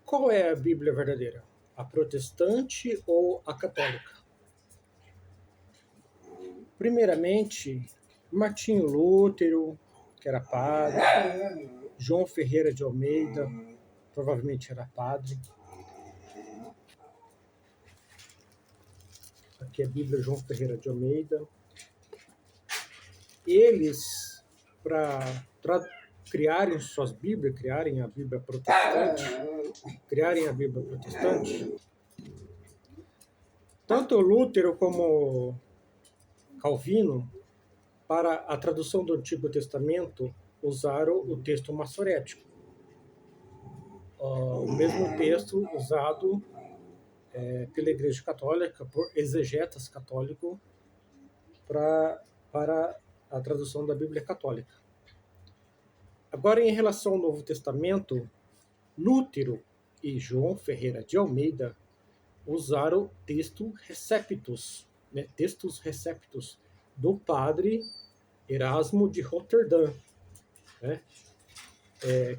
Qual é a Bíblia verdadeira? A protestante ou a católica? Primeiramente, Martinho Lutero, que era padre, João Ferreira de Almeida, provavelmente era padre. Aqui é a Bíblia João Ferreira de Almeida. Eles, para criarem suas Bíblias, criarem a Bíblia protestante, tanto Lutero como Calvino, para a tradução do Antigo Testamento, usaram o texto massorético. O mesmo texto usado pela Igreja Católica, por exegetas católicos, para a tradução da Bíblia Católica. Agora, em relação ao Novo Testamento, Lutero e João Ferreira de Almeida usaram textos receptos do padre Erasmo de Roterdã, né?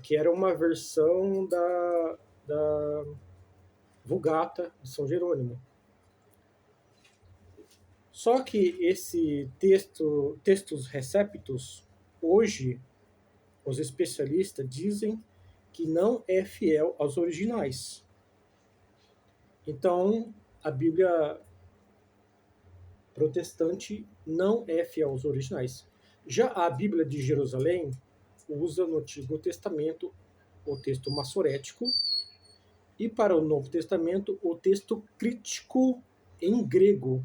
Que era uma versão da Vulgata de São Jerônimo. Só que esse textos receptos, hoje, os especialistas dizem que não é fiel aos originais. Então, a Bíblia protestante não é fiel aos originais. Já a Bíblia de Jerusalém usa no Antigo Testamento o texto massorético e para o Novo Testamento o texto crítico em grego,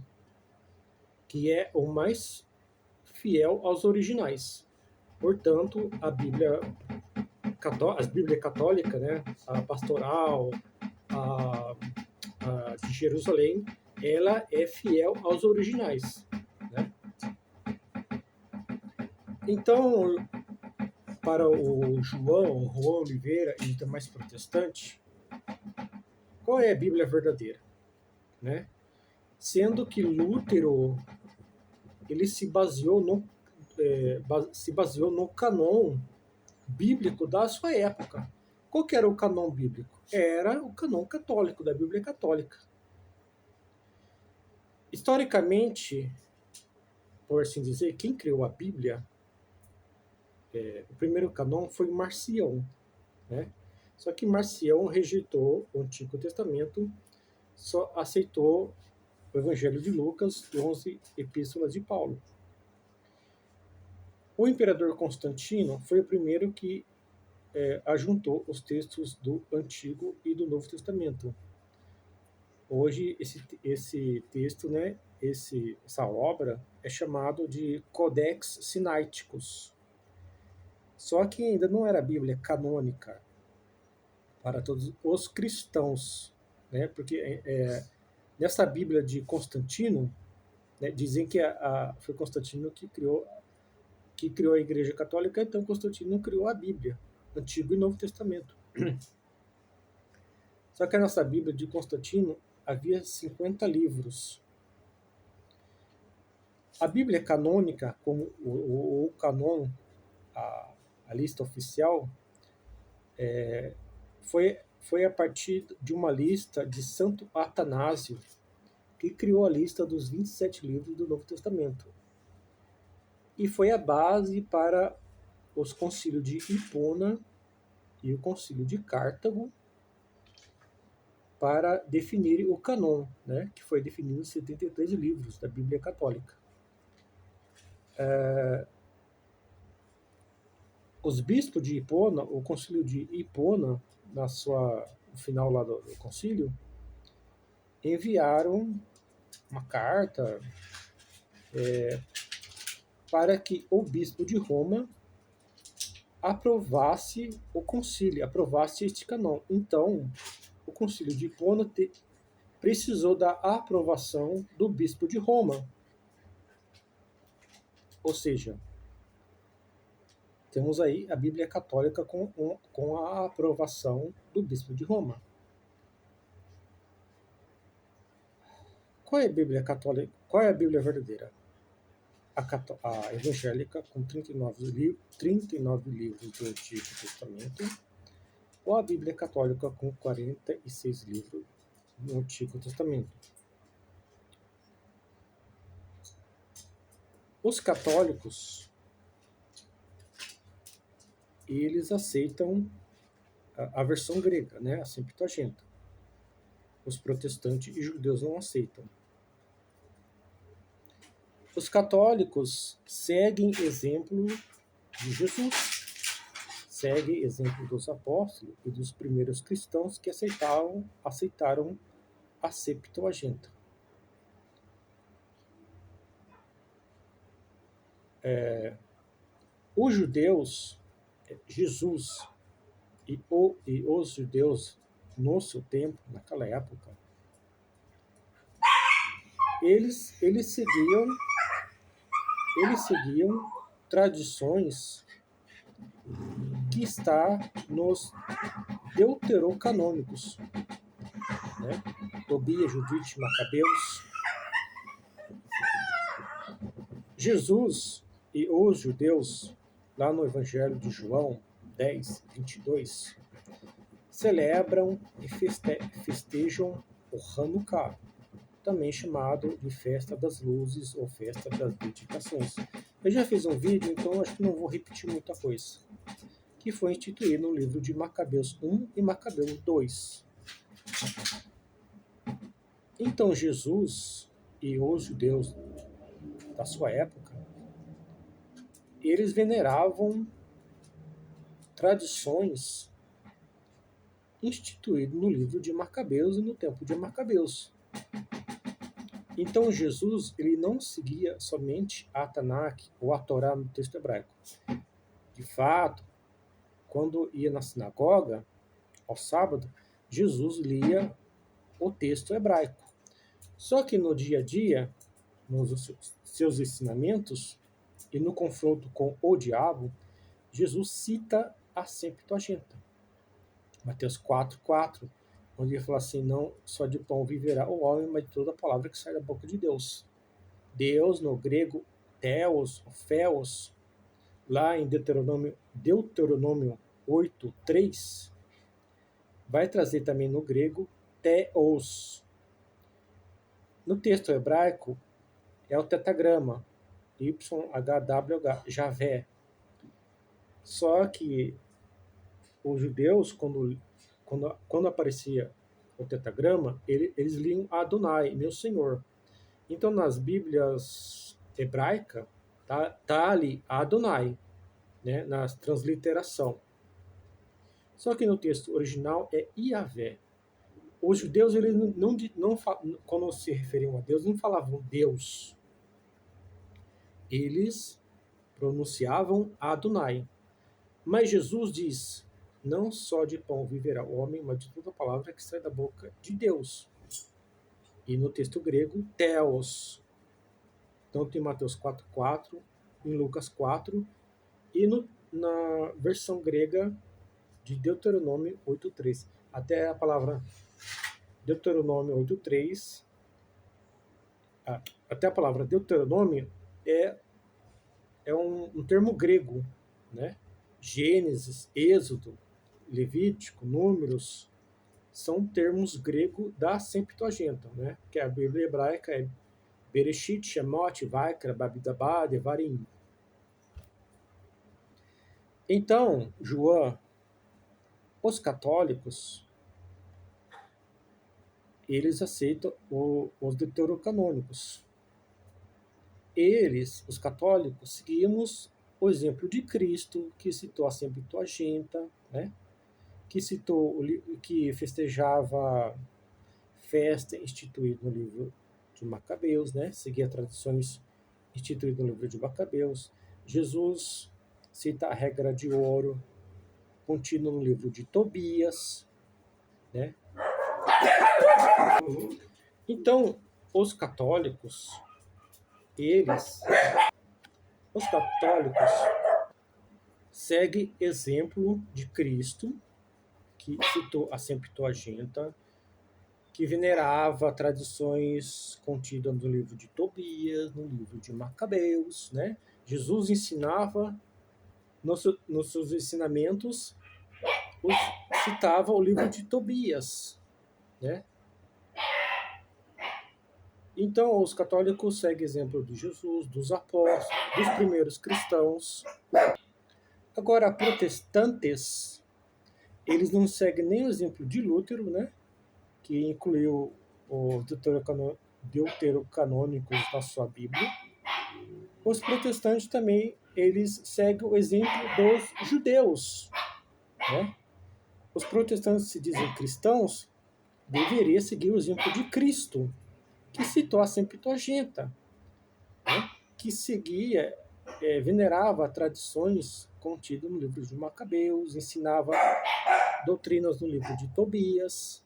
que é o mais fiel aos originais. Portanto, as Bíblias católicas, né, a pastoral, a de Jerusalém, ela é fiel aos originais, né? Então, para o Juan Oliveira e demais protestantes, qual é a Bíblia verdadeira, né? Sendo que Lutero ele se baseou no canon bíblico da sua época. Qual que era o canon bíblico? Era o canon católico, da Bíblia Católica. Historicamente, por assim dizer, quem criou a Bíblia, o primeiro canon foi Marcião, né? Só que Marcião rejeitou o Antigo Testamento, só aceitou o Evangelho de Lucas e 11 epístolas de Paulo. O imperador Constantino foi o primeiro que ajuntou os textos do Antigo e do Novo Testamento. Hoje, esse texto, né, essa obra, é chamado de Codex Sinaiticus. Só que ainda não era a Bíblia canônica para todos os cristãos, né, porque nessa Bíblia de Constantino, né, dizem que foi Constantino que criou a Igreja Católica, então Constantino criou a Bíblia, Antigo e Novo Testamento. Só que a nossa Bíblia de Constantino havia 50 livros. A Bíblia canônica, como o canon, a lista oficial, foi a partir de uma lista de Santo Atanásio, que criou a lista dos 27 livros do Novo Testamento. E foi a base para os concílios de Hipona e o concílio de Cartago, para definir o canon, né, que foi definido em 73 livros da Bíblia Católica. Os bispos de Hipona, o concílio de Hipona, no final lá do concílio, enviaram uma carta para que o bispo de Roma aprovasse o concílio, aprovasse este canon. Então, o concílio de Hipona precisou da aprovação do bispo de Roma. Ou seja, temos aí a Bíblia Católica com a aprovação do bispo de Roma. Qual é a Bíblia Católica? Qual é a Bíblia verdadeira? A evangélica, com 39 livros do Antigo Testamento, ou a Bíblia Católica com 46 livros no Antigo Testamento. Os católicos, eles aceitam a versão grega, né, a Septuaginta. Os protestantes e judeus não aceitam. Os católicos seguem exemplo de Jesus, seguem exemplo dos apóstolos e dos primeiros cristãos que aceitaram a Septuaginta. Os judeus, Jesus e os judeus no seu tempo, naquela época, eles seguiam tradições que está nos deuterocanônicos, né? Tobias, Judite, Macabeus. Jesus e os judeus, lá no Evangelho de João 10, 22, celebram e festejam o Hanukkah, também chamado de Festa das Luzes ou Festa das Dedicações. Eu já fiz um vídeo, então acho que não vou repetir muita coisa, que foi instituído no livro de Macabeus 1 e Macabeus 2. Então Jesus e os judeus da sua época, eles veneravam tradições instituídas no livro de Macabeus e no tempo de Macabeus. Então Jesus, ele não seguia somente a Tanakh ou a Torá no texto hebraico. De fato, quando ia na sinagoga, ao sábado, Jesus lia o texto hebraico. Só que no dia a dia, nos seus ensinamentos e no confronto com o diabo, Jesus cita a Septuaginta. Mateus 4:4, onde ele fala assim: não só de pão viverá o homem, mas de toda a palavra que sai da boca de Deus. Deus, no grego, theos, theos, lá em Deuteronômio 8:3, vai trazer também no grego theos. No texto hebraico, é o tetagrama, YHWH, Javé. Só que os judeus, quando aparecia o tetagrama, eles liam Adonai, meu Senhor. Então, nas Bíblias hebraicas, tá ali Adonai, né, na transliteração. Só que no texto original é Iavé. Os judeus, eles não quando se referiam a Deus, não falavam Deus. Eles pronunciavam Adonai. Mas Jesus diz: não só de pão viverá o homem, mas de toda a palavra que sai da boca de Deus. E no texto grego, theos. Tanto em Mateus 4:4, em Lucas 4, e na versão grega de Deuteronômio 8:3. Até a palavra Deuteronômio 8:3, até a palavra Deuteronômio é um termo grego, né? Gênesis, Êxodo, Levítico, Números, são termos gregos da Septuaginta, né? Que a Bíblia hebraica é Bereshit, Shemot, Vaikra, Babidabá, Devarim. Então, João, os católicos, eles aceitam os deuterocanônicos. Os católicos, seguimos o exemplo de Cristo, que citou a Septuaginta, né? Que festejava festa instituída no livro de Macabeus, né? Seguia tradições instituídas no livro de Macabeus. Jesus cita a regra de ouro contida no livro de Tobias, né? Então, os católicos, os católicos seguem exemplo de Cristo, que citou a Septuaginta, que venerava tradições contidas no livro de Tobias, no livro de Macabeus, né? Jesus ensinava nos seus ensinamentos citava o livro de Tobias, né? Então, os católicos seguem exemplo de Jesus, dos apóstolos, dos primeiros cristãos. Agora, protestantes, eles não seguem nem o exemplo de Lutero, né? Que incluiu os deuterocanônicos na sua Bíblia. Os protestantes também, eles seguem o exemplo dos judeus, né? Os protestantes se dizem cristãos, deveriam seguir o exemplo de Cristo, que citou a Septuaginta, né? Que seguia, venerava tradições contidas no livro de Macabeus, ensinava doutrinas no livro de Tobias.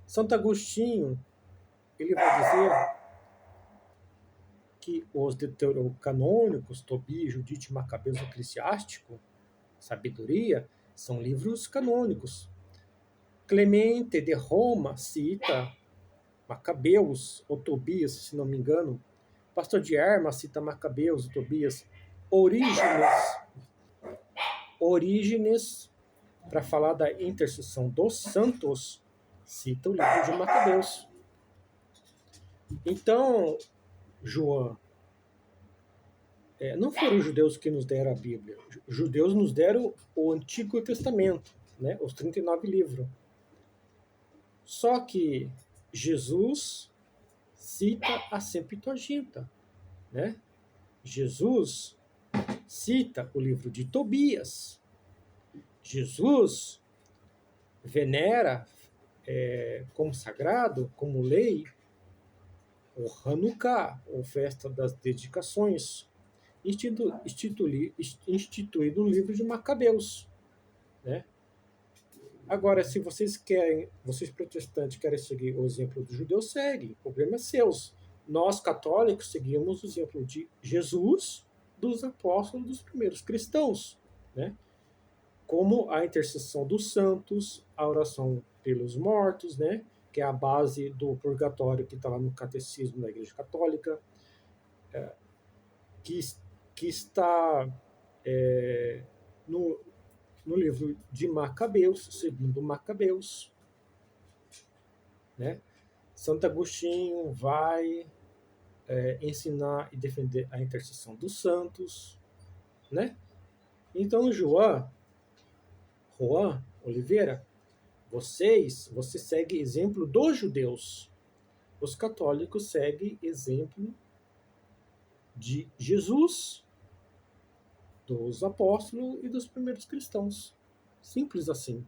Santo Agostinho, ele vai dizer que os deuterocanônicos, Tobias, Judite, Macabeus e Eclesiástico, Sabedoria, são livros canônicos. Clemente de Roma cita Macabeus ou Tobias, se não me engano. Pastor de Hermas cita Macabeus e Tobias. Orígenes, para falar da intercessão dos santos, cita o livro de Macabeus. Então, João, não foram os judeus que nos deram a Bíblia. Os judeus nos deram o Antigo Testamento, né? Os 39 livros. Só que Jesus cita a Septuaginta, né? Jesus cita o livro de Tobias. Jesus venera como sagrado, como lei, o Hanukkah, ou festa das dedicações, instituído no livro de Macabeus, né? Agora, se vocês protestantes querem seguir o exemplo dos judeus, seguem. O problema é seu. Nós, católicos, seguimos o exemplo de Jesus, dos apóstolos, dos primeiros cristãos, né? Como a intercessão dos santos, a oração pelos mortos, né? Que é a base do purgatório que está lá no catecismo da Igreja Católica, que, que está no livro de Macabeus, segundo Macabeus, né? Santo Agostinho vai ensinar e defender a intercessão dos santos, né? Então, Juan Oliveira, você segue exemplo dos judeus. Os católicos seguem exemplo de Jesus, dos apóstolos e dos primeiros cristãos. Simples assim.